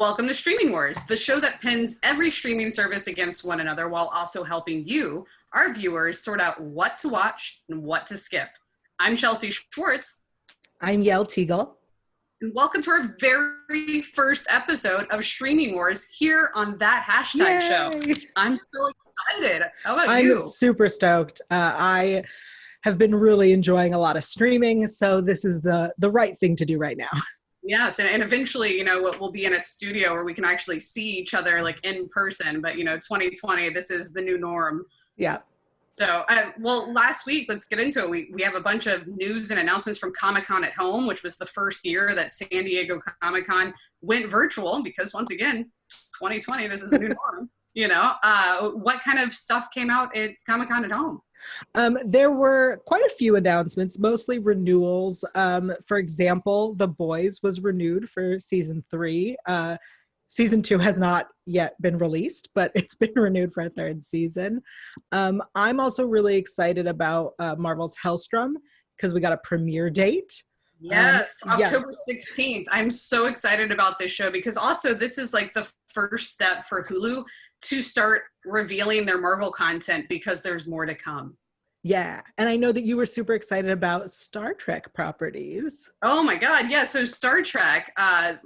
Welcome to Streaming Wars, the show that pins every streaming service against one another while also helping you, our viewers, sort out what to watch and what to skip. I'm Chelsea Schwartz. I'm Yael Teagle. And welcome to our very first episode of Streaming Wars here on That Hashtag Yay! Show. I'm so excited. How about you? I'm super stoked. I have been really enjoying a lot of streaming, so this is the right thing to do right now. Yes, and eventually, we'll be in a studio where we can actually see each other like in person. But 2020, this is the new norm. Yeah. So, last week, let's get into it. We have a bunch of news and announcements from Comic-Con at Home, which was the first year that San Diego Comic-Con went virtual because, once again, 2020, this is the new norm. What kind of stuff came out at Comic-Con at Home? There were quite a few announcements, mostly renewals. For example, The Boys was renewed for season 3. Season 2 has not yet been released, but it's been renewed for a 3rd season. I'm also really excited about Marvel's Helstrom because we got a premiere date. Yes, October 16th. I'm so excited about this show because also this is like the first step for Hulu to start revealing their Marvel content because there's more to come. Yeah, and I know that you were super excited about Star Trek properties. Oh my God, yeah, so Star Trek.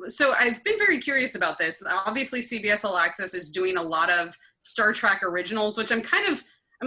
So I've been very curious about this. Obviously, CBS All Access is doing a lot of Star Trek originals, which I'm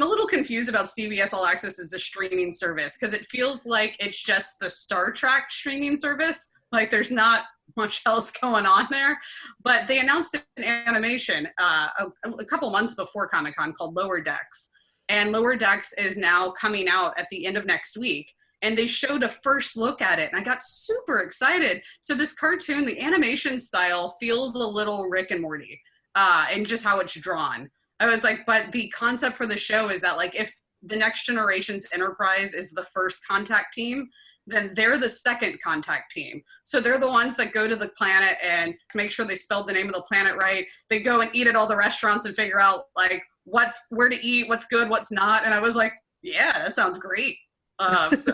a little confused about CBS All Access as a streaming service because it feels like it's just the Star Trek streaming service. Like there's not much else going on there. But they announced an animation a couple months before Comic-Con called Lower Decks. And Lower Decks is now coming out at the end of next week. And they showed a first look at it, and I got super excited. So this cartoon, the animation style feels a little Rick and Morty, and just how it's drawn. I was like, but the concept for the show is that like if the Next Generation's Enterprise is the first contact team, then they're the second contact team. So they're the ones that go to the planet and to make sure they spelled the name of the planet right. They go and eat at all the restaurants and figure out like where to eat, what's good, what's not. And I was like, yeah, that sounds great. So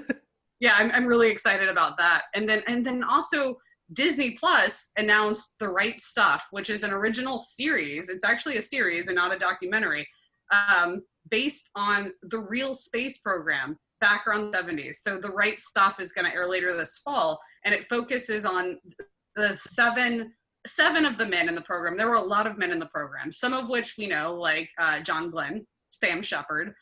yeah, I'm really excited about that. And then also Disney Plus announced The Right Stuff, which is an original series. It's actually a series and not a documentary, based on the real space program back around the 70s. So The Right Stuff is going to air later this fall, and it focuses on the seven of the men in the program. There were a lot of men in the program, some of which we know, like John Glenn, Sam Shepard,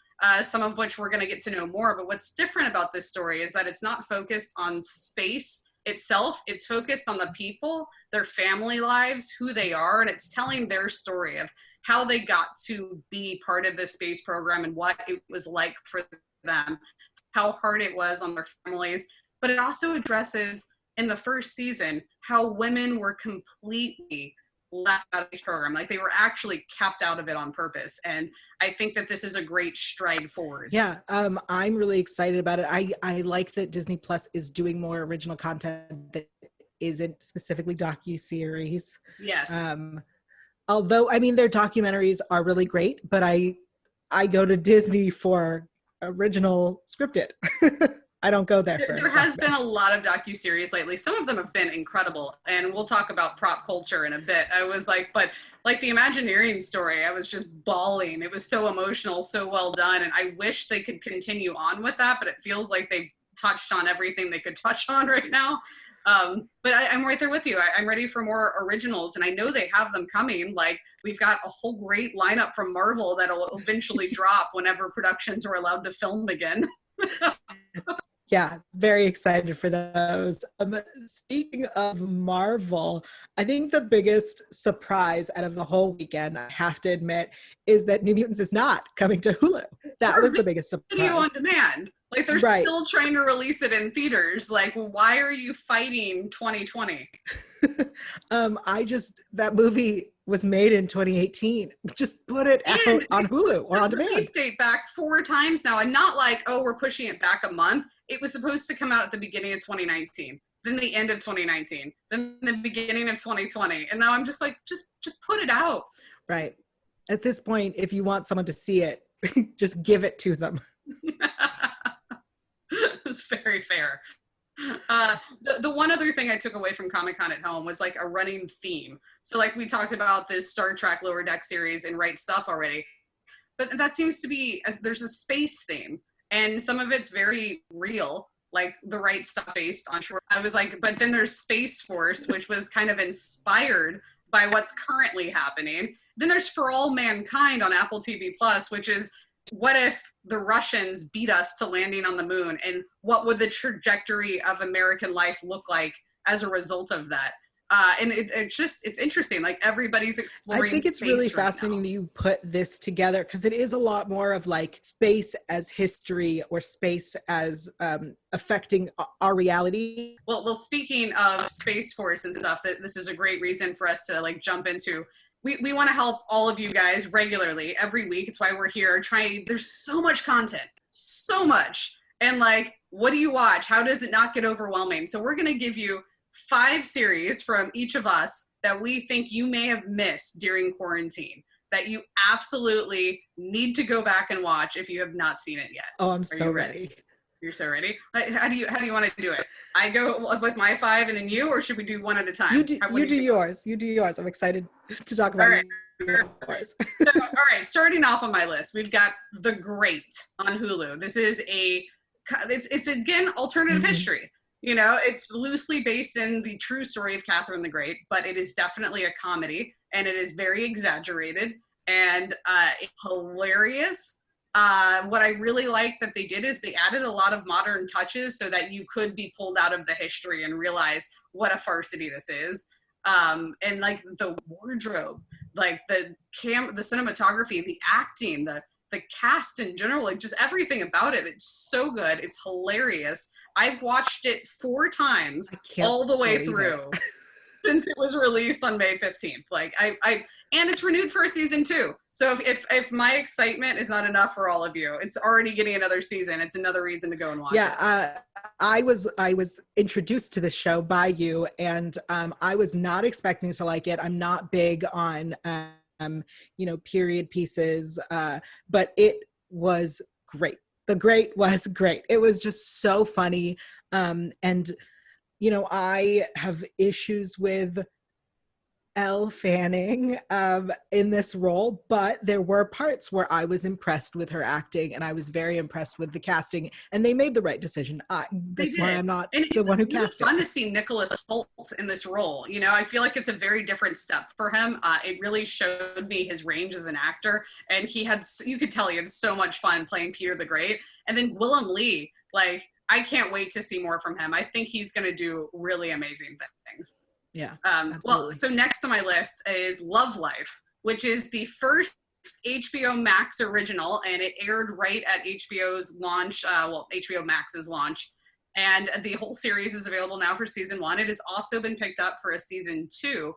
some of which we're going to get to know more. But what's different about this story is that it's not focused on space itself. It's focused on the people, their family lives, who they are, and it's telling their story of how they got to be part of the space program and what it was like for them, how hard it was on their families. But it also addresses in the first season how women were completely left out of this program. Like they were actually kept out of it on purpose. And I think that this is a great stride forward. Yeah, I'm really excited about it. I like that Disney Plus is doing more original content that isn't specifically docuseries. Yes. Although, I mean, their documentaries are really great, but I go to Disney for original scripted. I don't go there. There has been a lot of docuseries lately. Some of them have been incredible, and we'll talk about prop culture in a bit. I was like, but like the Imagineering story, I was just bawling. It was so emotional, so well done, and I wish they could continue on with that, but it feels like they've touched on everything they could touch on right now. But I'm right there with you. I'm ready for more originals, and I know they have them coming. Like we've got a whole great lineup from Marvel that'll eventually drop whenever productions are allowed to film again. Yeah, very excited for those. Speaking of Marvel, I think the biggest surprise out of the whole weekend, I have to admit, is that New Mutants is not coming to Hulu. That was the biggest surprise. Video on demand. Like they're still trying to release it in theaters. Like, why are you fighting 2020? That movie was made in 2018. Just put it out on Hulu or on demand. Release date back 4 times now, and not like, oh, we're pushing it back a month. It was supposed to come out at the beginning of 2019, then the end of 2019, then the beginning of 2020, and now I'm just like, just put it out. Right. At this point, if you want someone to see it, just give it to them. It's very fair. The one other thing I took away from Comic-Con at Home was like a running theme. So like we talked about this Star Trek Lower Deck series and Right Stuff already, but that seems to be, there's a space theme and some of it's very real, like the Right Stuff based on shore. I was like, but then there's Space Force, which was kind of inspired by what's currently happening. Then there's For All Mankind on Apple TV Plus, which is what if the Russians beat us to landing on the moon, and what would the trajectory of American life look like as a result of that? And it's interesting. Like everybody's exploring. I think it's really fascinating that you put this together, because it is a lot more of like space as history or space as affecting our reality. Well, speaking of Space Force and stuff, that this is a great reason for us to like jump into. We want to help all of you guys regularly every week. It's why we're here trying. There's so much content, so much. And like, what do you watch? How does it not get overwhelming? So we're going to give you 5 series from each of us that we think you may have missed during quarantine, that you absolutely need to go back and watch if you have not seen it yet. Oh, I'm so ready. You're so ready. How do you want to do it? I go with my 5 and then you, or should we do one at a time? You do yours. You do yours. I'm excited to talk about yours. So, all right, starting off on my list, we've got The Great on Hulu. This is it's again alternative history. You know, it's loosely based in the true story of Catherine the Great, but it is definitely a comedy, and it is very exaggerated and hilarious. What I really like that they did is they added a lot of modern touches so that you could be pulled out of the history and realize what a farcity this is. And like the wardrobe, like the cinematography, the acting, the cast in general, like just everything about it. It's so good. It's hilarious. I've watched it 4 times all the way through since it was released on May 15th. Like and it's renewed for a season 2. So if my excitement is not enough for all of you, it's already getting another season. It's another reason to go and watch it. Yeah, I was introduced to this show by you, and I was not expecting to like it. I'm not big on period pieces, but it was great. The Great was great. It was just so funny. And, I have issues with Elle Fanning in this role, but there were parts where I was impressed with her acting, and I was very impressed with the casting, and they made the right decision. That's why I'm not the one who cast it. It's fun to see Nicholas Hoult in this role. You know, I feel like it's a very different step for him. It really showed me his range as an actor, and you could tell he had so much fun playing Peter the Great. And then Willem Lee, like, I can't wait to see more from him. I think he's going to do really amazing things. Yeah. Well, so next on my list is Love Life, which is the first HBO Max original, and it aired right at HBO's launch, HBO Max's launch. And the whole series is available now for season 1. It has also been picked up for a season 2.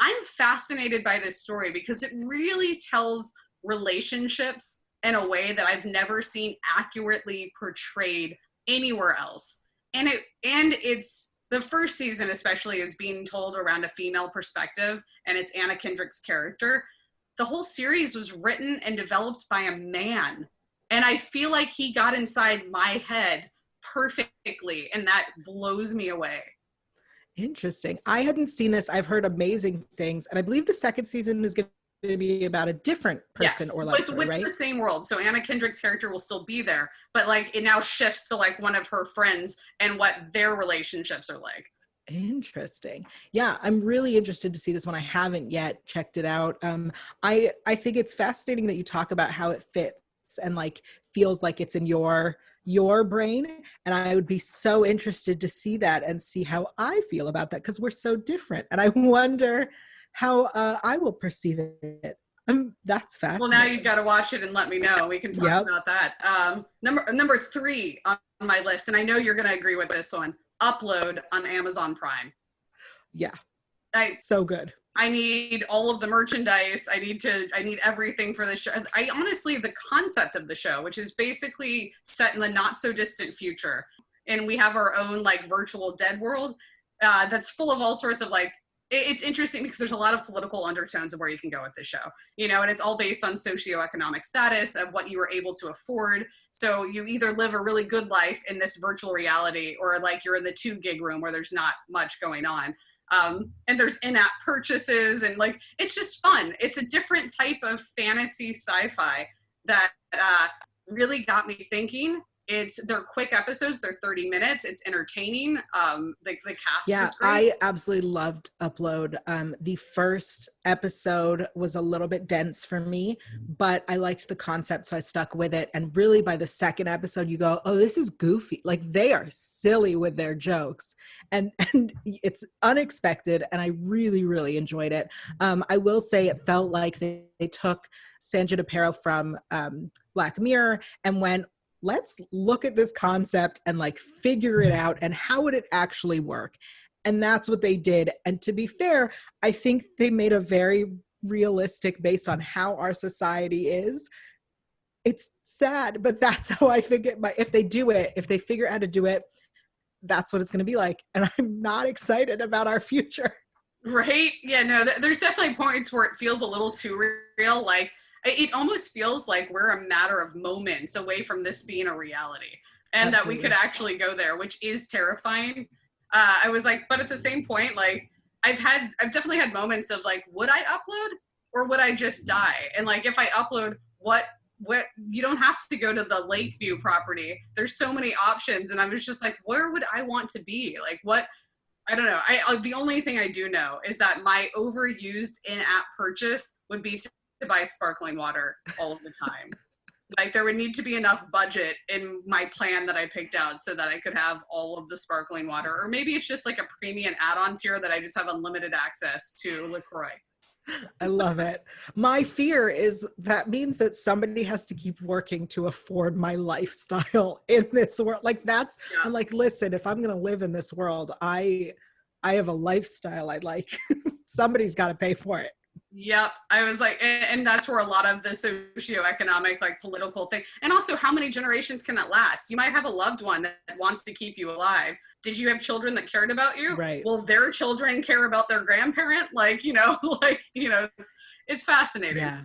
I'm fascinated by this story because it really tells relationships in a way that I've never seen accurately portrayed anywhere else. And it's the first season especially is being told around a female perspective, and it's Anna Kendrick's character. The whole series was written and developed by a man. And I feel like he got inside my head perfectly, and that blows me away. Interesting. I hadn't seen this. I've heard amazing things. And I believe the second season is going to be about a different person, yes, or like her, with right? The same world. So Anna Kendrick's character will still be there, but like it now shifts to like one of her friends and what their relationships are like. Interesting. Yeah, I'm really interested to see this one. I haven't yet checked it out. I think it's fascinating that you talk about how it fits and like feels like it's in your brain, and I would be so interested to see that and see how I feel about that, because we're so different, and I wonder how I will perceive it. That's fascinating. Well, now you've got to watch it and let me know. We can talk about that. Number 3 on my list, and I know you're going to agree with this one, Upload on Amazon Prime. Yeah. So good. I need all of the merchandise. I need everything for the show. I honestly, the concept of the show, which is basically set in the not so distant future, and we have our own like virtual dead world that's full of all sorts of like it's interesting because there's a lot of political undertones of where you can go with this show, you know, and it's all based on socioeconomic status of what you were able to afford. So you either live a really good life in this virtual reality, or like you're in the 2 gig room where there's not much going on. And there's in-app purchases, and like, it's just fun. It's a different type of fantasy sci-fi that really got me thinking. They're quick episodes. They're 30 minutes. It's entertaining. The cast was great. I absolutely loved Upload. The first episode was a little bit dense for me, but I liked the concept, so I stuck with it. And really by the second episode, you go, oh, this is goofy. Like, they are silly with their jokes, and it's unexpected. And I really, really enjoyed it. I will say it felt like they took San Junipero from Black Mirror and went, let's look at this concept and like figure it out, and how would it actually work? And that's what they did. And to be fair, I think they made a very realistic based on how our society is. It's sad, but that's how I think it might, if they do it, if they figure out how to do it, that's what it's going to be like. And I'm not excited about our future. Right? Yeah, no, there's definitely points where it feels a little too real. Like, it almost feels like we're a matter of moments away from this being a reality, and Absolutely. That we could actually go there, which is terrifying. I was like, but at the same point, like, I've definitely had moments of like, would I upload or would I just die? And like, if I upload, what you don't have to go to the Lakeview property. There's so many options. And I was just like, where would I want to be? Like, what? I don't know. The only thing I do know is that my overused in-app purchase would be to buy sparkling water all of the time. Like, there would need to be enough budget in my plan that I picked out so that I could have all of the sparkling water. Or maybe it's just like a premium add-on tier that I just have unlimited access to LaCroix. I love it. My fear is that means that somebody has to keep working to afford my lifestyle in this world. Like, that's, yeah. I'm like, listen, if I'm going to live in this world, I have a lifestyle I'd like. Somebody's got to pay for it. Yep. I was like, and that's where a lot of the socioeconomic, like, political thing, and also how many generations can that last? You might have a loved one that wants to keep you alive. Did you have children that cared about you? Right. Will their children care about their grandparent? Like, it's fascinating. Yeah.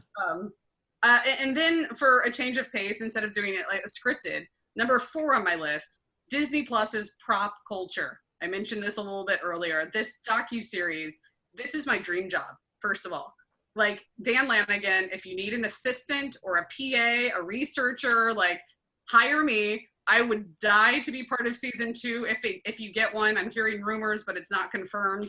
And then for a change of pace, instead of doing it like a scripted, number 4 on my list, Disney Plus's Prop Culture. I mentioned this a little bit earlier. This docuseries, this is my dream job. First of all, like, Dan Lanigan, if you need an assistant or a PA, a researcher, like, hire me. I would die to be part of season 2 if you get one. I'm hearing rumors, but it's not confirmed.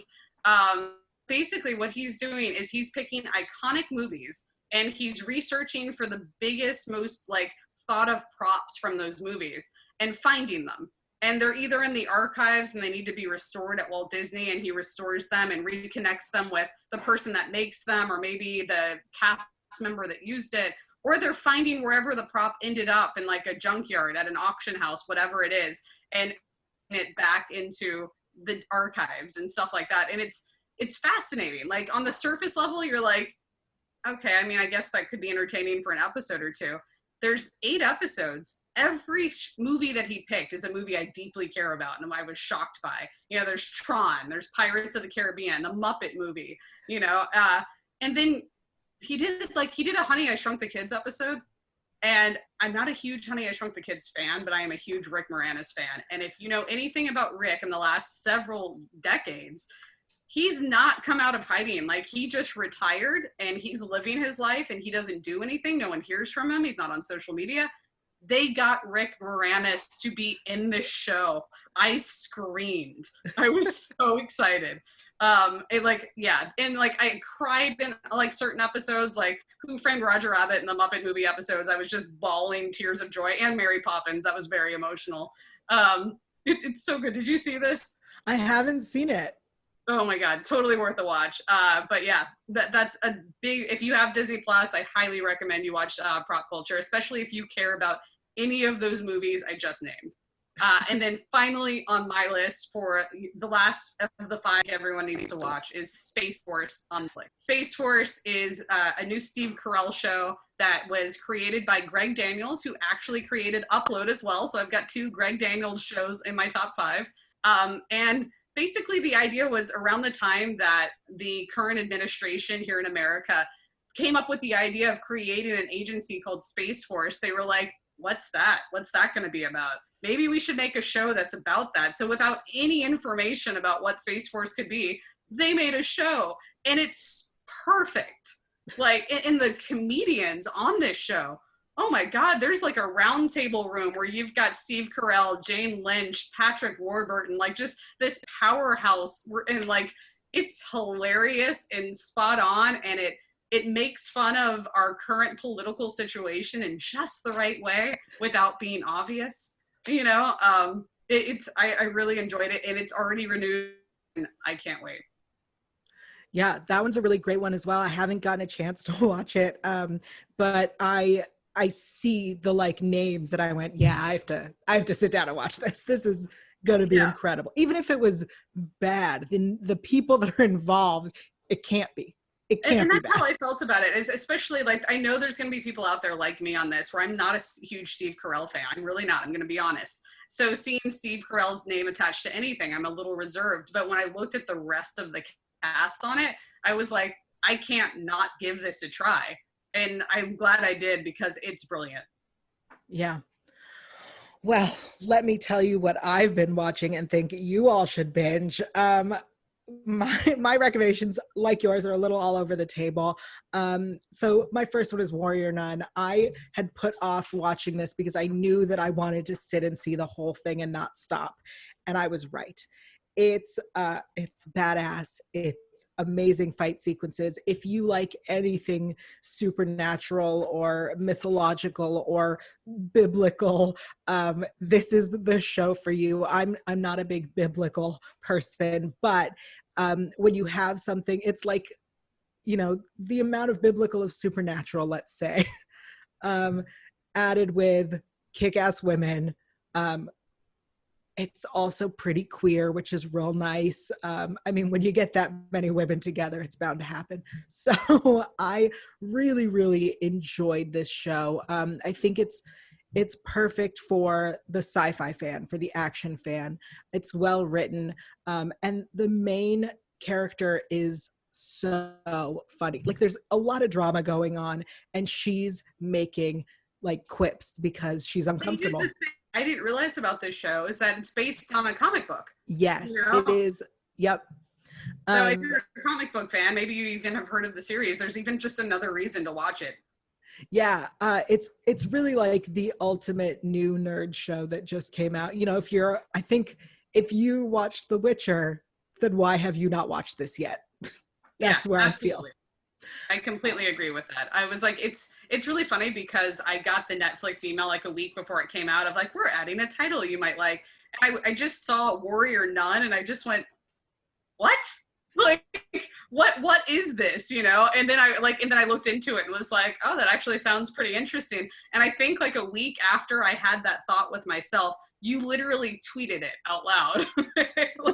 Basically, what he's doing is he's picking iconic movies and he's researching for the biggest, most like thought of props from those movies and finding them. And they're either in the archives and they need to be restored at Walt Disney, and he restores them and reconnects them with the person that makes them, or maybe the cast member that used it, or they're finding wherever the prop ended up in like a junkyard at an auction house, whatever it is, and it back into the archives and stuff like that. And it's fascinating. Like, on the surface level, you're like, okay, I mean, I guess that could be entertaining for an episode or two. There's 8 episodes. Every movie that he picked is a movie I deeply care about and I was shocked by. There's Tron, there's Pirates of the Caribbean, the Muppet movie, and then he did a Honey, I Shrunk the Kids episode. And I'm not a huge Honey, I Shrunk the Kids fan, but I am a huge Rick Moranis fan. And if you know anything about Rick in the last several decades, he's not come out of hiding. Like, he just retired and he's living his life and he doesn't do anything. No one hears from him. He's not on social media. They got Rick Moranis to be in this show. I screamed. I was so excited. And I cried in like certain episodes, like Who Framed Roger Rabbit and the Muppet movie episodes. I was just bawling tears of joy, and Mary Poppins. That was very emotional. It's so good. Did you see this? I haven't seen it. Oh my God, totally worth a watch. But yeah, that's a big, if you have Disney Plus, I highly recommend you watch Prop Culture, especially if you care about any of those movies I just named. And then finally on my list for the last of the 5 everyone needs to watch is Space Force on Netflix. Space Force is a new Steve Carell show that was created by Greg Daniels, who actually created Upload as well. So I've got 2 Greg Daniels shows in my top 5. And basically the idea was around the time that the current administration here in America came up with the idea of creating an agency called Space Force. They were like, what's that? What's that going to be about? Maybe we should make a show that's about that. So without any information about what Space Force could be, they made a show, and it's perfect. Like, in the comedians on this show, oh my God, there's like a round table room where you've got Steve Carell, Jane Lynch, Patrick Warburton, like just this powerhouse, and like it's hilarious and spot on, and it makes fun of our current political situation in just the right way without being obvious. You know, I really enjoyed it, and it's already renewed, and I can't wait. Yeah, that one's a really great one as well. I haven't gotten a chance to watch it, but I see the like names and I went, yeah, I have to sit down and watch this. This is going to be incredible. Even if it was bad, then the people that are involved, it can't be. It can't and be that's bad. how I felt about it, is especially like, I know there's going to be people out there like me on this where I'm not a huge Steve Carell fan. I'm really not. I'm going to be honest. So seeing Steve Carell's name attached to anything, I'm a little reserved. But when I looked at the rest of the cast on it, I was like, I can't not give this a try. And I'm glad I did, because it's brilliant. Yeah. Well, let me tell you what I've been watching and think you all should binge. My recommendations, like yours, are a little all over the table. So my first one is Warrior Nun. I had put off watching this because I knew that I wanted to sit and see the whole thing and not stop. And I was right. It's badass. It's amazing fight sequences. If you like anything supernatural or mythological or biblical, this is the show for you. I'm not a big biblical person, but when you have something, it's like, you know, the amount of biblical of supernatural, let's say, added with kick-ass women. It's also pretty queer, which is real nice. I mean, when you get that many women together, it's bound to happen. So I really, really enjoyed this show. I think it's perfect for the sci-fi fan, for the action fan. It's well written. And the main character is so funny. Like, there's a lot of drama going on, and she's making like quips because she's uncomfortable. I didn't realize about this show is that it's based on a comic book. Yes, You know? it is. Yep. So if you're a comic book fan, maybe you even have heard of the series. There's even just another reason to watch it. Yeah, it's really like the ultimate new nerd show that just came out. You know, I think if you watched The Witcher, then why have you not watched this yet? That's where absolutely. I feel. I completely agree with that. I was like, it's really funny because I got the Netflix email like a week before it came out of like, we're adding a title you might like. And I just saw Warrior Nun, and I just went, what? Like, what is this, you know? And then I looked into it and was like, oh, that actually sounds pretty interesting. And I think like a week after I had that thought with myself, you literally tweeted it out loud.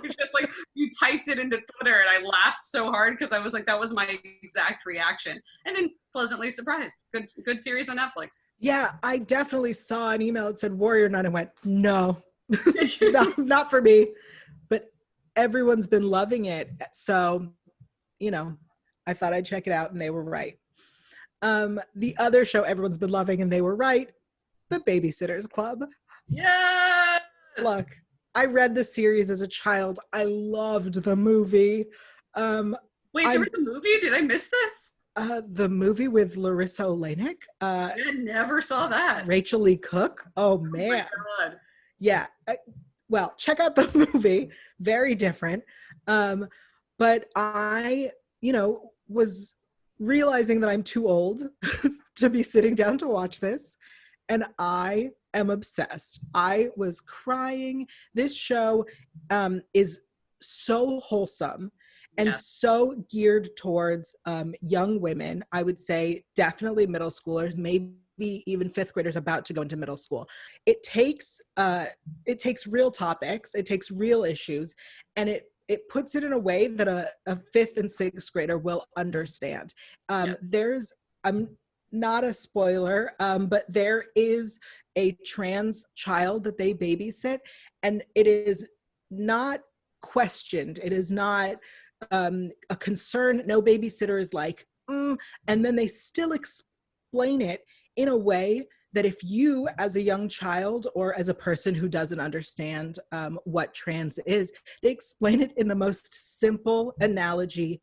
Just like you typed it into Twitter, and I laughed so hard because I was like, that was my exact reaction. And then pleasantly surprised. Good series on Netflix. Yeah, I definitely saw an email that said Warrior Nun and went, no, no, not for me. But everyone's been loving it. So, you know, I thought I'd check it out, and they were right. The other show everyone's been loving, and they were right, The Babysitters Club. Yes! Look, I read the series as a child. I loved the movie. Wait, there was a movie? Did I miss this? The movie with Larissa Oleynik. I never saw that. Rachel Lee Cook. Oh, man. Oh my God. Yeah. Well, check out the movie. Very different. But I, was realizing that I'm too old to be sitting down to watch this. And I am obsessed. I was crying. This show is so wholesome and so geared towards young women. I would say definitely middle schoolers, maybe even fifth graders about to go into middle school. It takes real topics, it takes real issues, and it puts it in a way that a fifth and sixth grader will understand. I'm not a spoiler, but there is a trans child that they babysit, and it is not questioned. It is not a concern. No babysitter is like, and then they still explain it in a way that if you, as a young child or as a person who doesn't understand what trans is, they explain it in the most simple analogy.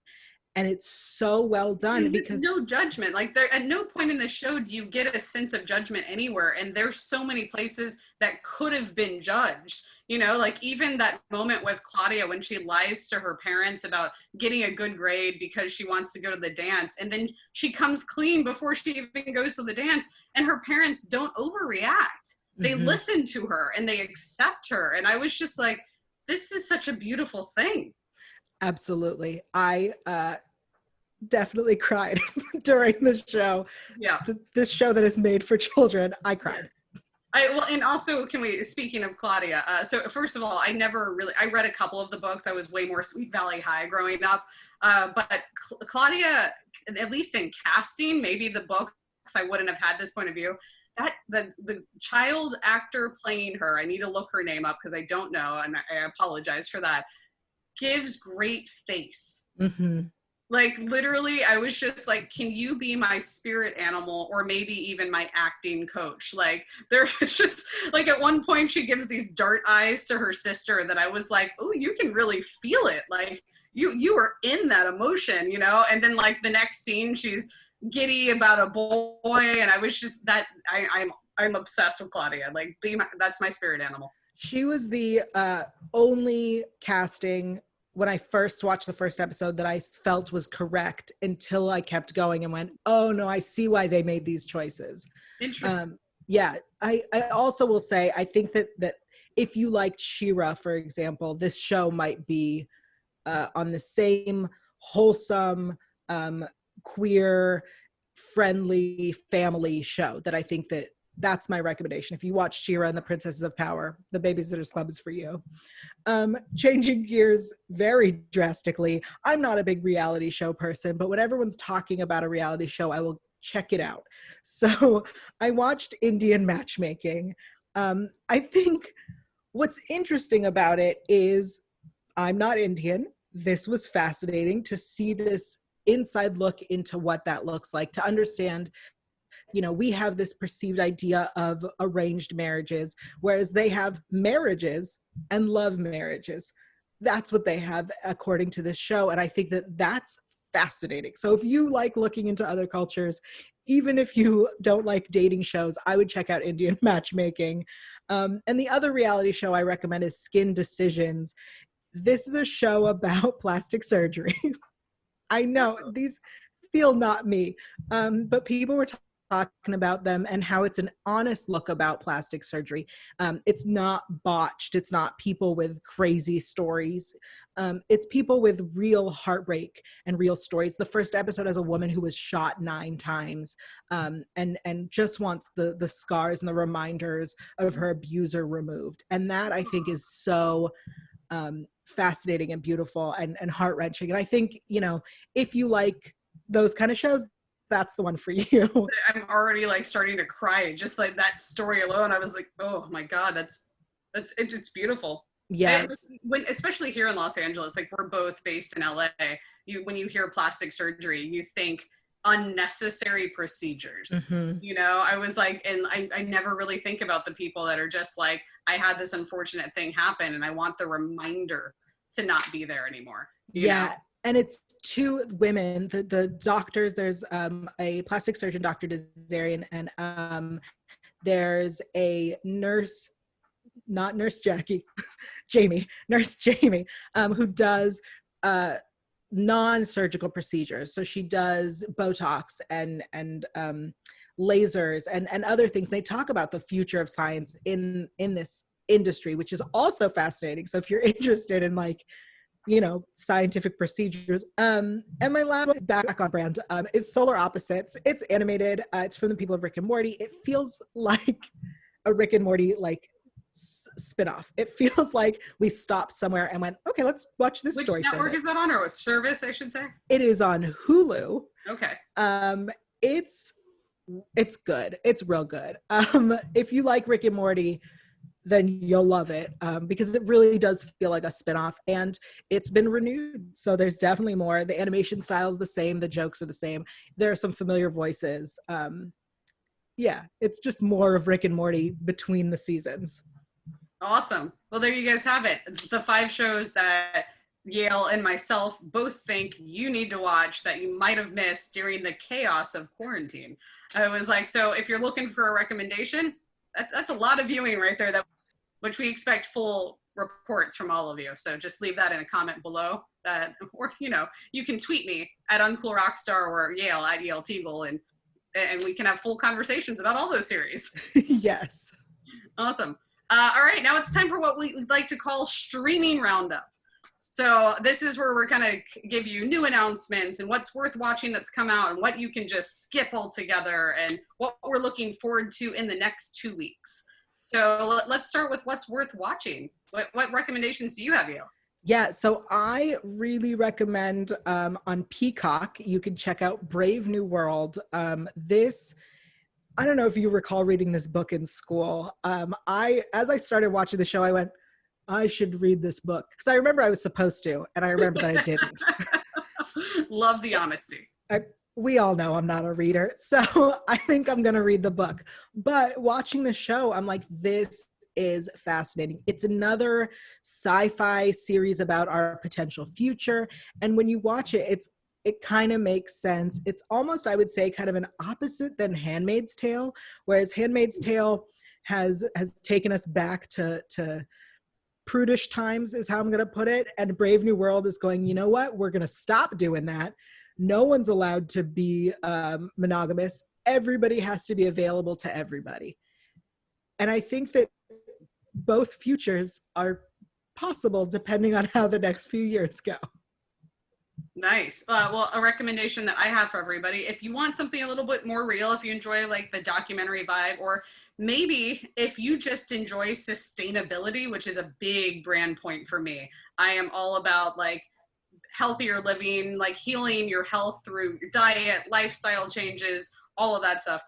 And it's so well done and because no judgment. Like, there at no point in the show do you get a sense of judgment anywhere. And there's so many places that could have been judged. You know, like even that moment with Claudia when she lies to her parents about getting a good grade because she wants to go to the dance. And then she comes clean before she even goes to the dance. And her parents don't overreact. They listen to her and they accept her. And I was just like, this is such a beautiful thing. Absolutely. I definitely cried during this show. Yeah. This show that is made for children, I cried. Yes. Well, and also, speaking of Claudia, so first of all, I read a couple of the books. I was way more Sweet Valley High growing up. But Claudia, at least in casting, maybe the books, I wouldn't have had this point of view. That the child actor playing her, I need to look her name up because I don't know, and I apologize for that, gives great face. Like literally, I was just like, can you be my spirit animal or maybe even my acting coach? Like there was just like at one point she gives these dart eyes to her sister that I was like, oh, you can really feel it. Like you were in that emotion, you know? And then like the next scene, she's giddy about a boy. And I was just that I'm obsessed with Claudia. Like that's my spirit animal. She was the only casting when I first watched the first episode that I felt was correct until I kept going and went, oh no, I see why they made these choices. Interesting. Yeah, I also will say, I think that if you liked She-Ra, for example, this show might be on the same wholesome, queer, friendly family show that I think that's my recommendation. If you watch She-Ra and the Princesses of Power, the Babysitters Club is for you. Changing gears very drastically, I'm not a big reality show person, but when everyone's talking about a reality show, I will check it out. So I watched Indian Matchmaking. I think what's interesting about it is I'm not Indian. This was fascinating to see this inside look into what that looks like, to understand, you know, we have this perceived idea of arranged marriages, whereas they have marriages and love marriages. That's what they have according to this show. And I think that that's fascinating. So if you like looking into other cultures, even if you don't like dating shows, I would check out Indian Matchmaking. And the other reality show I recommend is Skin Decisions. This is a show about plastic surgery. I know these feel not me, but people were talking about them and how it's an honest look about plastic surgery. It's not botched. It's not people with crazy stories. It's people with real heartbreak and real stories. The first episode has a woman who was shot 9 times and just wants the scars and the reminders of her abuser removed. And that I think is so fascinating and beautiful and heart-wrenching. And I think, you know, if you like those kind of shows, that's the one for you. I'm already like starting to cry just like that story alone. I was like, oh my God, it's beautiful. Yes. Especially here in Los Angeles, like we're both based in LA. When you hear plastic surgery, you think unnecessary procedures. You know, I was like, and I never really think about the people that are just like, I had this unfortunate thing happen and I want the reminder to not be there anymore. You know? And it's 2 women, the doctors, there's a plastic surgeon, Dr. Desarian, and there's a nurse, not Nurse Jackie, Nurse Jamie, who does non-surgical procedures. So she does Botox and lasers and other things. They talk about the future of science in this industry, which is also fascinating. So if you're interested in like, you know, scientific procedures. And my last one is back on brand, is Solar Opposites. It's animated. It's from the people of Rick and Morty. It feels like a Rick and Morty like spinoff. It feels like we stopped somewhere and went, okay, let's watch this story. Which network is that on, or a service, I should say? It is on Hulu. Okay. It's good. It's real good. If you like Rick and Morty, then you'll love it, because it really does feel like a spinoff, and it's been renewed. So there's definitely more. The animation style is the same. The jokes are the same. There are some familiar voices. Yeah, it's just more of Rick and Morty between the seasons. Awesome. Well, there you guys have it. It's the 5 shows that Yael and myself both think you need to watch that you might have missed during the chaos of quarantine. I was like, so if you're looking for a recommendation, that's a lot of viewing right there, that which we expect full reports from all of you. So just leave that in a comment below, that, or you can tweet me at uncoolrockstar or Yael at Yael Teagle, and we can have full conversations about all those series. Yes. Awesome. All right, now it's time for what we like to call streaming roundup. So this is where we're gonna give you new announcements and what's worth watching that's come out and what you can just skip altogether and what we're looking forward to in the next 2 weeks. So let's start with what's worth watching. What recommendations do you have, Yael? Yeah, so I really recommend on Peacock, you can check out Brave New World. I don't know if you recall reading this book in school. As I started watching the show, I went, I should read this book, because I remember I was supposed to, and I remember that I didn't. Love the honesty. We all know I'm not a reader, so I think I'm going to read the book. But watching the show, I'm like, this is fascinating. It's another sci-fi series about our potential future. And when you watch it, it kind of makes sense. It's almost, I would say, kind of an opposite than Handmaid's Tale, whereas Handmaid's Tale has taken us back to prudish times, is how I'm going to put it. And Brave New World is going, you know what? We're going to stop doing that. No one's allowed to be monogamous. Everybody has to be available to everybody. And I think that both futures are possible depending on how the next few years go. Nice. Well, a recommendation that I have for everybody, if you want something a little bit more real, if you enjoy like the documentary vibe, or maybe if you just enjoy sustainability, which is a big brand point for me. I am all about like healthier living, like healing your health through your diet, lifestyle changes, all of that stuff.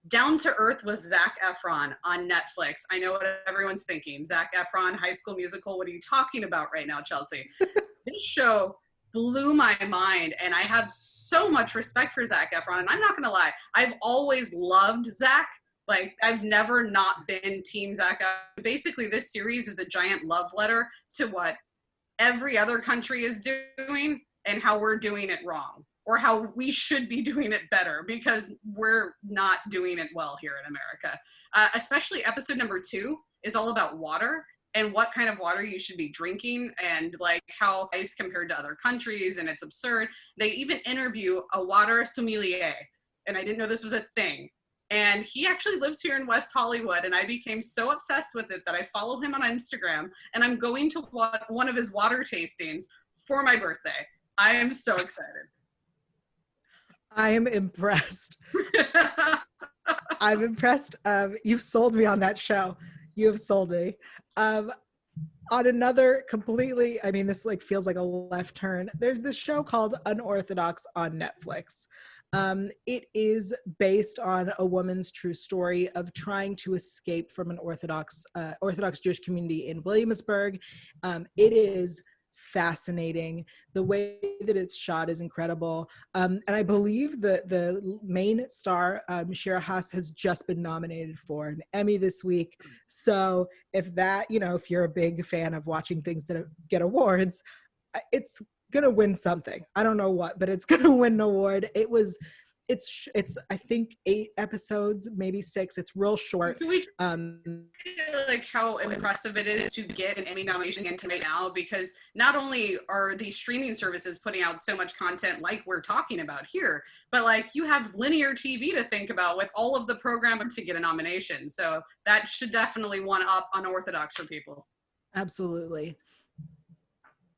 Down to Earth with Zac Efron on Netflix. I know what everyone's thinking. Zac Efron, High School Musical. What are you talking about right now, Chelsea? This show blew my mind, and I have so much respect for Zac Efron. And I'm not gonna lie, I've always loved Zac. Like, I've never not been Team Zac Efron. Basically, this series is a giant love letter to what every other country is doing and how we're doing it wrong, or how we should be doing it better, because we're not doing it well here in America. Especially episode number 2 is all about water and what kind of water you should be drinking, and like how ice compared to other countries, and it's absurd. They even interview a water sommelier, and I didn't know this was a thing. And he actually lives here in West Hollywood, and I became so obsessed with it that I follow him on Instagram, and I'm going to one of his water tastings for my birthday. I am so excited. I am impressed. I'm impressed. You've sold me on that show. You have sold me. On another completely, I mean, this like feels like a left turn. There's this show called Unorthodox on Netflix. It is based on a woman's true story of trying to escape from an Orthodox Jewish community in Williamsburg. It is fascinating. The way that it's shot is incredible. And I believe the main star, Shira Haas, has just been nominated for an Emmy this week. So if that, if you're a big fan of watching things that get awards, it's gonna win something. I don't know what, but it's gonna win an award. It's I think 8 episodes, maybe 6. It's real short. Can we like how impressive it is to get an Emmy nomination in right now? Because not only are these streaming services putting out so much content like we're talking about here, but like you have linear TV to think about with all of the programming to get a nomination. So that should definitely one up Unorthodox for people. Absolutely.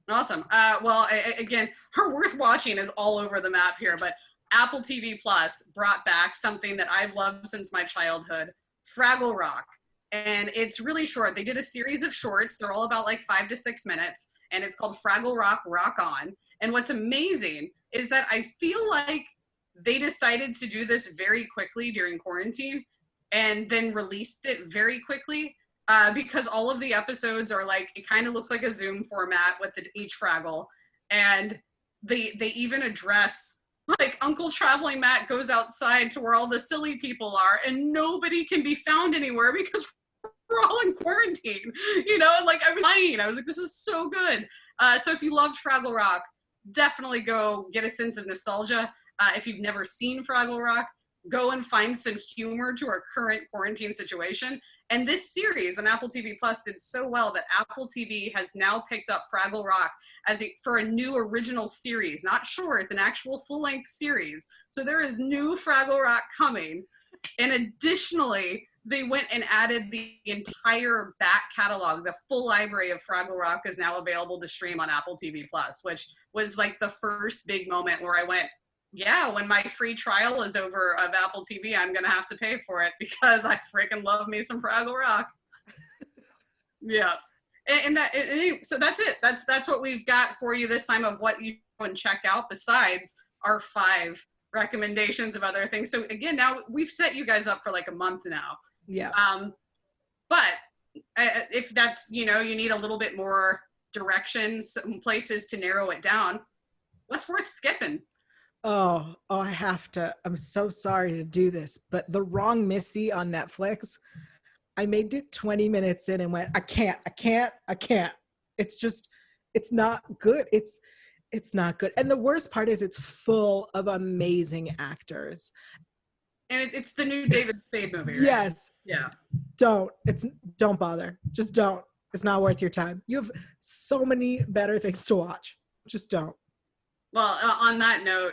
Awesome. Well, again, her worth watching is all over the map here, but Apple TV Plus brought back something that I've loved since my childhood, Fraggle Rock. And it's really short. They did a series of shorts. They're all about like 5 to 6 minutes, and it's called Fraggle Rock Rock On. And what's amazing is that I feel like they decided to do this very quickly during quarantine and then released it very quickly. because all of the episodes are like, it kind of looks like a Zoom format with each Fraggle. And they even address, like, Uncle Traveling Matt goes outside to where all the silly people are and nobody can be found anywhere because we're all in quarantine, you know? And like, I was lying. I was like, this is so good. So if you loved Fraggle Rock, definitely go get a sense of nostalgia. If you've never seen Fraggle Rock, go and find some humor to our current quarantine situation. And this series on Apple TV Plus did so well that Apple TV has now picked up Fraggle Rock for a new original series. Not sure, it's an actual full-length series. So there is new Fraggle Rock coming. And additionally, they went and added the entire back catalog. The full library of Fraggle Rock is now available to stream on Apple TV Plus, which was like the first big moment where I went, yeah, when my free trial is over of Apple TV, I'm going to have to pay for it because I freaking love me some Fraggle Rock. Yeah. So that's it. That's what we've got for you this time of what you can check out besides our 5 recommendations of other things. So again, now we've set you guys up for like a month now. Yeah. But if that's, you need a little bit more direction, some places to narrow it down, what's worth skipping? Oh, I have to. I'm so sorry to do this, but the Wrong Missy on Netflix, I made it 20 minutes in and went, I can't. It's not good. It's not good. And the worst part is it's full of amazing actors. And it's the new David Spade movie, right? Yes. Yeah. Don't bother. Just don't. It's not worth your time. You have so many better things to watch. Just don't. Well, on that note,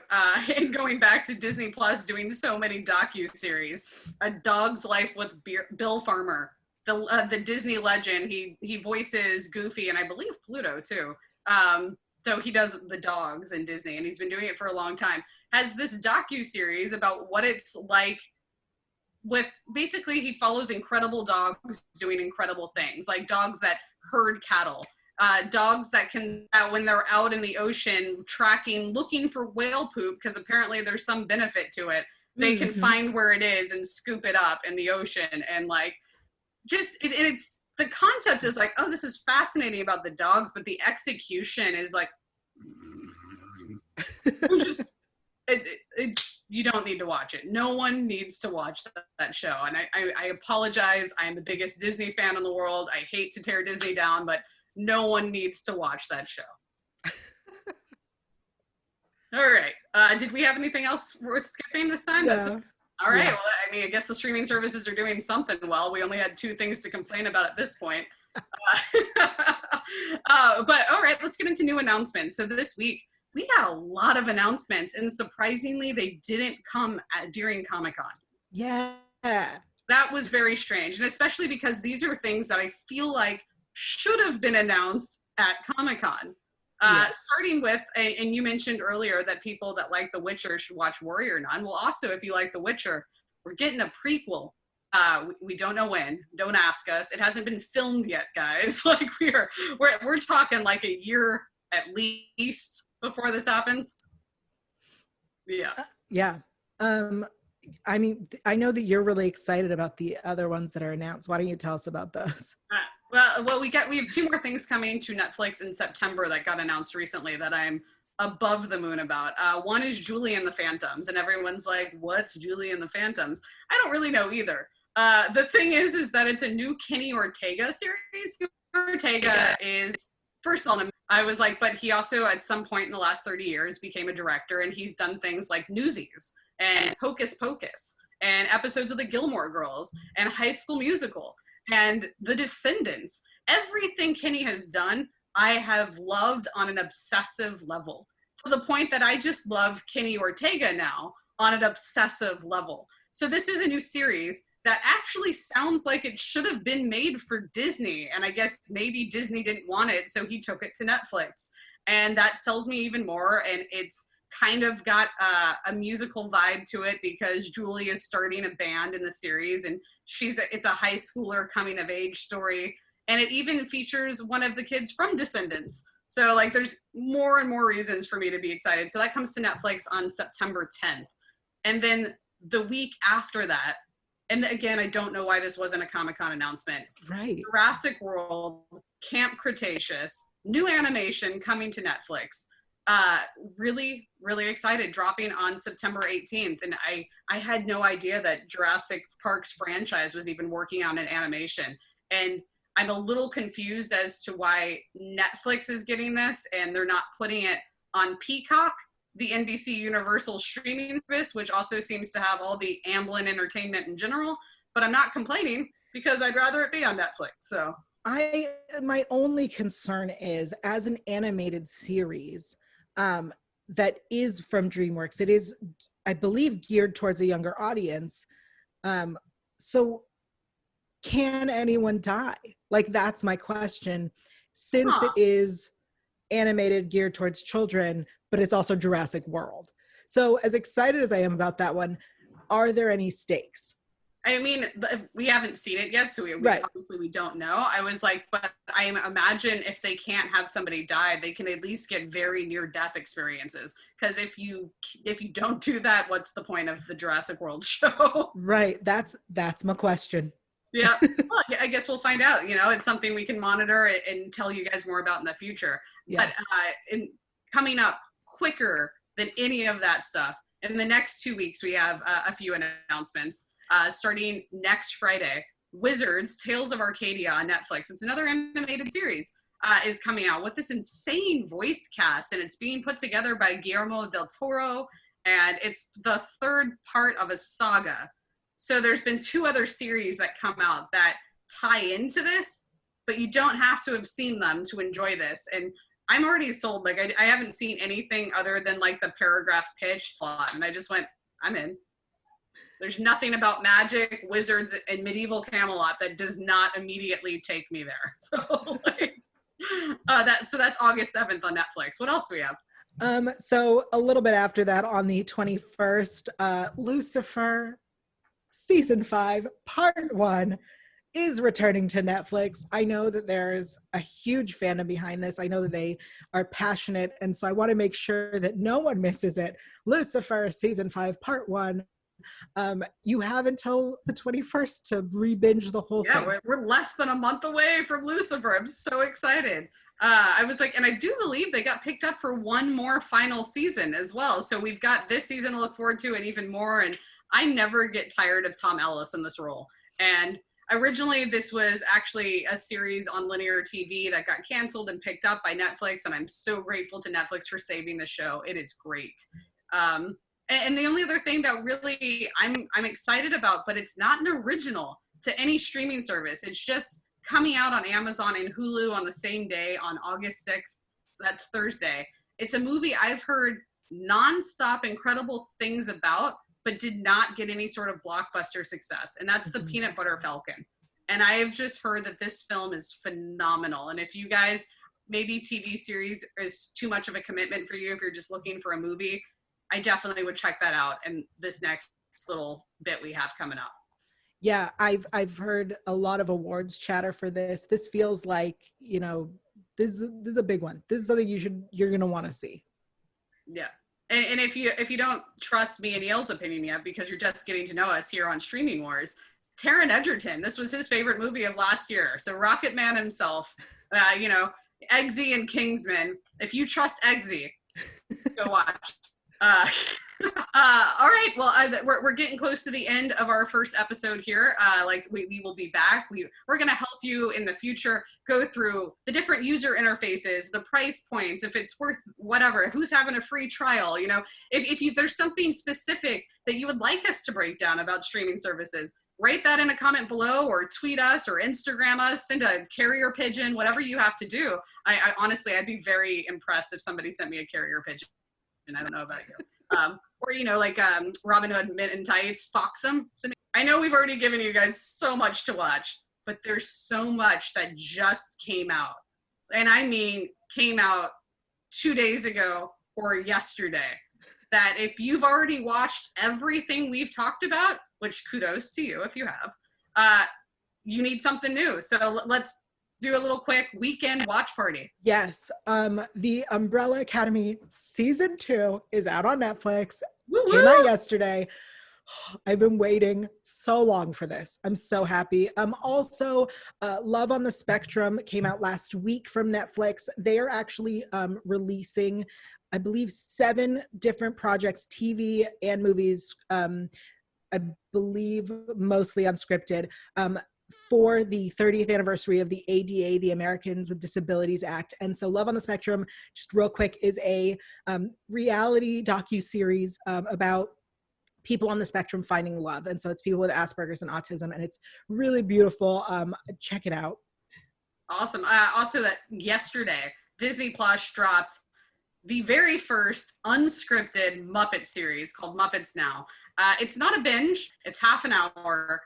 and going back to Disney Plus doing so many docu-series, A Dog's Life with Bill Farmer, the Disney legend. He voices Goofy and I believe Pluto too. So he does the dogs in Disney, and he's been doing it for a long time. Has this docu-series about what it's like with, basically he follows incredible dogs doing incredible things, like dogs that herd cattle. Dogs that can, when they're out in the ocean looking for whale poop, because apparently there's some benefit to it, they can find where it is and scoop it up in the ocean. And like, it's the concept is like, oh, this is fascinating about the dogs, but the execution is like, you don't need to watch it. No one needs to watch that show. And I apologize. I'm the biggest Disney fan in the world. I hate to tear Disney down, but no one needs to watch that show. All right. Did we have anything else worth skipping this time? No. All right. Yeah. Well, I mean, I guess the streaming services are doing something well. We only had 2 things to complain about at this point. But all right, let's get into new announcements. So this week, we had a lot of announcements, and surprisingly, they didn't come during Comic-Con. Yeah. That was very strange, and especially because these are things that I feel like should have been announced at Comic-Con. Starting with, and you mentioned earlier that people that like The Witcher should watch Warrior Nun. Well, also, if you like The Witcher, we're getting a prequel. We don't know when. Don't ask us. It hasn't been filmed yet, guys. Like we're talking like a year at least before this happens. Yeah. Yeah. I mean, I know that you're really excited about the other ones that are announced. Why don't you tell us about those? Well, we have 2 more things coming to Netflix in September that got announced recently that I'm above the moon about. One is Julie and the Phantoms, and everyone's like, what's Julie and the Phantoms? I don't really know either. The thing is that it's a new Kenny Ortega series. Ortega is, first of all, I was like, but he also at some point in the last 30 years became a director, and he's done things like Newsies and Hocus Pocus and episodes of the Gilmore Girls and High School Musical and The Descendants. Everything Kenny has done, I have loved on an obsessive level, to the point that I just love Kenny Ortega now on an obsessive level. So this is a new series that actually sounds like it should have been made for Disney. And I guess maybe Disney didn't want it, so he took it to Netflix. And that sells me even more. And it's kind of got a musical vibe to it because Julie is starting a band in the series, and it's a high schooler coming of age story. And it even features one of the kids from Descendants. So like there's more and more reasons for me to be excited. So that comes to Netflix on September 10th. And then the week after that, and again, I don't know why this wasn't a Comic-Con announcement. Right. Jurassic World, Camp Cretaceous, new animation coming to Netflix. Really, really excited, dropping on September 18th. And I had no idea that Jurassic Park's franchise was even working on an animation. And I'm a little confused as to why Netflix is getting this and they're not putting it on Peacock, the NBC Universal streaming service, which also seems to have all the Amblin entertainment in general. But I'm not complaining because I'd rather it be on Netflix. So my only concern is, as an animated series that is from DreamWorks, it is, I believe, geared towards a younger audience. So can anyone die? Like, that's my question. Since it is animated, geared towards children, but it's also Jurassic World. So as excited as I am about that one, are there any stakes? I mean, we haven't seen it yet, so obviously we don't know. I was like, but I imagine if they can't have somebody die, they can at least get very near-death experiences. Because if you don't do that, what's the point of the Jurassic World show? Right. That's my question. Yeah. Well, I guess we'll find out. You know, it's something we can monitor and tell you guys more about in the future. Yeah. But coming up quicker than any of that stuff, in the next 2 weeks, we have a few announcements. Starting next Friday, Wizards, Tales of Arcadia on Netflix. It's another animated series, is coming out with this insane voice cast, and it's being put together by Guillermo del Toro, and it's the third part of a saga. So there's been 2 other series that come out that tie into this, but you don't have to have seen them to enjoy this. And I'm already sold. Like, I haven't seen anything other than like the paragraph pitch plot, and I just went, I'm in. There's nothing about magic, wizards, and medieval Camelot that does not immediately take me there. So, that's August 7th on Netflix. What else do we have? So a little bit after that, on the 21st, Lucifer season 5, part 1 is returning to Netflix. I know that there's a huge fandom behind this. I know that they are passionate, and so I want to make sure that no one misses it. Lucifer season 5, part 1. You have until the 21st to re-binge the whole thing. Yeah, we're less than a month away from Lucifer. I'm so excited. I was like, and I do believe they got picked up for one more final season as well. So we've got this season to look forward to and even more. And I never get tired of Tom Ellis in this role. And originally this was actually a series on linear TV that got canceled and picked up by Netflix. And I'm so grateful to Netflix for saving the show. It is great. And the only other thing that really I'm excited about, but it's not an original to any streaming service. It's just coming out on Amazon and Hulu on the same day on August 6th. So that's Thursday. It's a movie I've heard nonstop incredible things about, but did not get any sort of blockbuster success. And that's The Peanut Butter Falcon. And I have just heard that this film is phenomenal. And if you guys, maybe TV series is too much of a commitment for you, if you're just looking for a movie, I definitely would check that out in this next little bit we have coming up. Yeah, I've heard a lot of awards chatter for this. This feels like, you know, this is a big one. This is something you're gonna want to see. Yeah, and if you don't trust me and Yael's opinion yet, because you're just getting to know us here on Streaming Wars, Taron Egerton, this was his favorite movie of last year. So Rocket Man himself, you know, Eggsy and Kingsman. If you trust Eggsy, go watch. All right. Well, we're getting close to the end of our first episode here. Like we will be back. We're going to help you in the future go through the different user interfaces, the price points, if it's worth whatever, who's having a free trial. You know, if there's something specific that you would like us to break down about streaming services, write that in a comment below, or tweet us, or Instagram us, send a carrier pigeon, whatever you have to do. I honestly, I'd be very impressed if somebody sent me a carrier pigeon. And I don't know about you. Or, you know, like Robin Hood Mint and Tights, Foxum. I know we've already given you guys so much to watch, but there's so much that just came out. And I mean, came out 2 days ago or yesterday, that if you've already watched everything we've talked about, which kudos to you if you have, you need something new. So let's do a little quick weekend watch party. Yes. The Umbrella Academy season 2 is out on Netflix. Woo-woo! Came out yesterday. I've been waiting so long for this. I'm so happy. Also, Love on the Spectrum came out last week from Netflix. They are actually releasing, I believe, 7 different projects, TV and movies. I believe mostly unscripted. For the 30th anniversary of the ADA, the Americans with Disabilities Act. And so Love on the Spectrum, just real quick, is a reality docuseries about people on the spectrum finding love. And so it's people with Asperger's and autism, and it's really beautiful. Check it out. Awesome. Also, that yesterday, Disney Plus dropped the very first unscripted Muppet series called Muppets Now. It's not a binge. It's half an hour.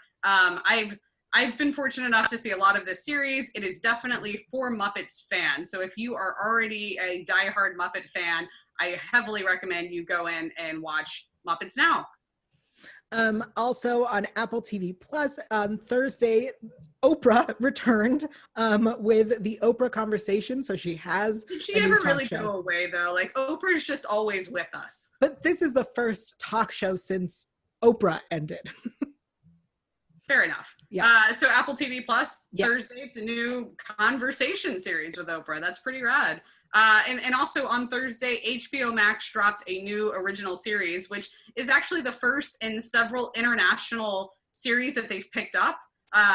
I've been fortunate enough to see a lot of this series. It is definitely for Muppets fans. So if you are already a diehard Muppet fan, I heavily recommend you go in and watch Muppets Now. Also on Apple TV Plus on Thursday, Oprah returned with the Oprah Conversation. So she has. Did she ever really go away though? Like Oprah's just always with us. But this is the first talk show since Oprah ended. Fair enough. Yeah. So Apple TV Plus, yes. Thursday, it's a new conversation series with Oprah. That's pretty rad. And also on Thursday, HBO Max dropped a new original series, which is actually the first in several international series that they've picked up.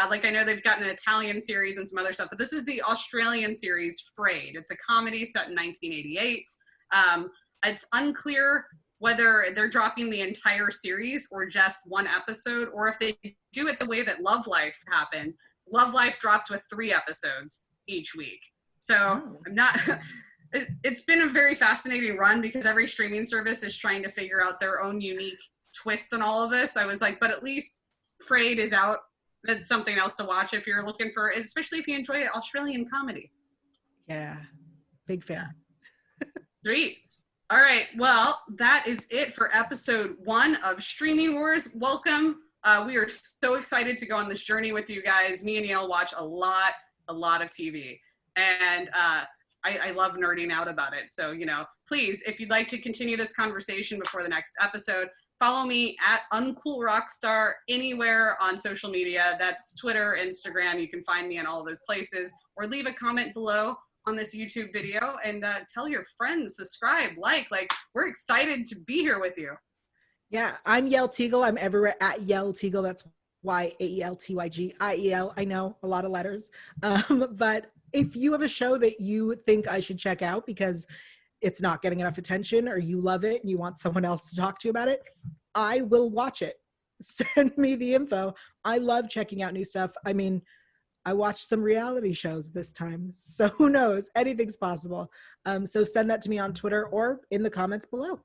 Like I know they've got an Italian series and some other stuff, but this is the Australian series Frayed. It's a comedy set in 1988. It's unclear whether they're dropping the entire series or just one episode, or if they do it the way that Love Life happened. Love Life dropped with 3 episodes each week. So I'm not, it's been a very fascinating run because every streaming service is trying to figure out their own unique twist on all of this. I was like, but at least Frayed is out. That's something else to watch if you're looking for, especially if you enjoy Australian comedy. Yeah, big fan. Sweet. All right, well, that is it for episode 1 of Streaming Wars. Welcome. We are so excited to go on this journey with you guys. Me and Yael watch a lot of TV, and I love nerding out about it. So, please, if you'd like to continue this conversation before the next episode, follow me at uncoolrockstar anywhere on social media. That's Twitter, Instagram. You can find me in all of those places, or leave a comment below on this YouTube video and tell your friends, subscribe, like we're excited to be here with you. Yeah, I'm Yael Tygiel. I'm everywhere at Yael Tygiel. That's YAELTYGIEL. I know, a lot of letters. But if you have a show that you think I should check out because it's not getting enough attention, or you love it and you want someone else to talk to you about it, I will watch it. Send me the info. I love checking out new stuff. I mean, I watched some reality shows this time, so who knows? Anything's possible. So send that to me on Twitter or in the comments below.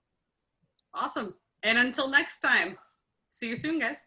Awesome. And until next time, see you soon, guys.